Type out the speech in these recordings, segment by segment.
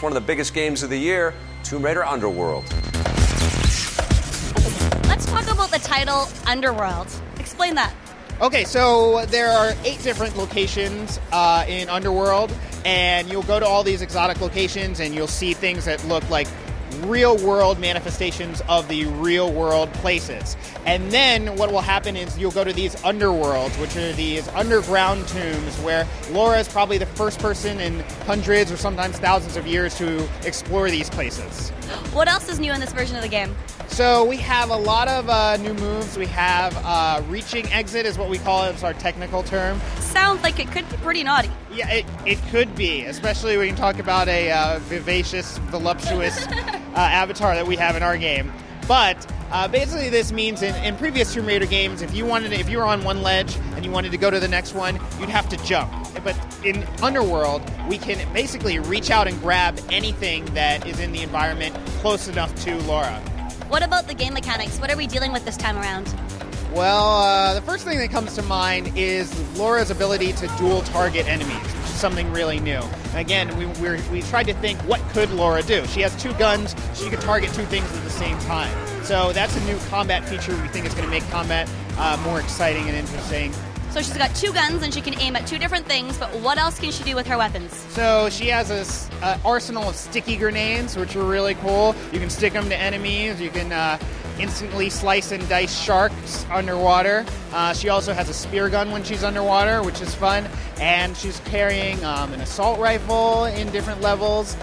us one of the biggest games of the year, Tomb Raider Underworld. Let's talk about the title Underworld. Explain that. Okay, so there are 8 different locations in Underworld, and you'll go to all these exotic locations and you'll see things that look like real-world manifestations of the real-world places. And then what will happen is you'll go to these underworlds, which are these underground tombs where Lara is probably the first person in hundreds or sometimes thousands of years to explore these places. What else is new in this version of the game? So we have a lot of new moves. We have reaching exit is what we call it. It's our technical term. Sounds like it could be pretty naughty. Yeah, it could be, especially when you talk about a vivacious, voluptuous avatar that we have in our game. But basically this means in previous Tomb Raider games, if you were on one ledge and you wanted to go to the next one, you'd have to jump. But in Underworld, we can basically reach out and grab anything that is in the environment close enough to Lara. What about the game mechanics? What are we dealing with this time around? Well, the first thing that comes to mind is Lara's ability to dual target enemies, which is something really new. Again, we tried to think, what could Lara do? She has 2 guns, she could target 2 things at the same time. So that's a new combat feature we think is going to make combat more exciting and interesting. So she's got 2 guns and she can aim at 2 different things, but what else can she do with her weapons? So she has this arsenal of sticky grenades, which are really cool. You can stick them to enemies. You can instantly slice and dice sharks underwater. She also has a spear gun when she's underwater, which is fun. And she's carrying an assault rifle in different levels,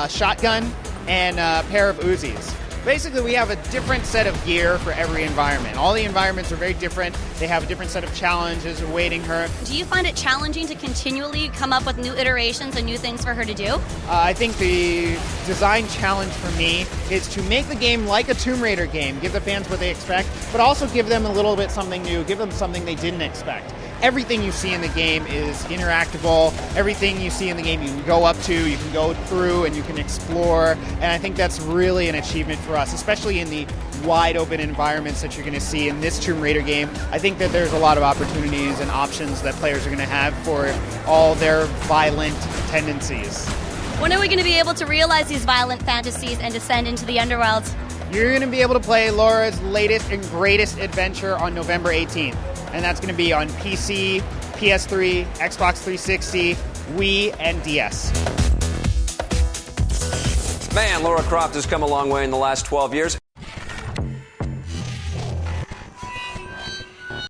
shotgun, and a pair of Uzis. Basically, we have a different set of gear for every environment. All the environments are very different. They have a different set of challenges awaiting her. Do you find it challenging to continually come up with new iterations and new things for her to do? I think the design challenge for me is to make the game like a Tomb Raider game, give the fans what they expect, but also give them a little bit something new, give them something they didn't expect. Everything you see in the game is interactable. Everything you see in the game you can go up to, you can go through, and you can explore. And I think that's really an achievement for us, especially in the wide open environments that you're going to see in this Tomb Raider game. I think that there's a lot of opportunities and options that players are going to have for all their violent tendencies. When are we going to be able to realize these violent fantasies and descend into the underworld? You're going to be able to play Lara's latest and greatest adventure on November 18th. And that's going to be on PC, PS3, Xbox 360, Wii, and DS. Man, Lara Croft has come a long way in the last 12 years.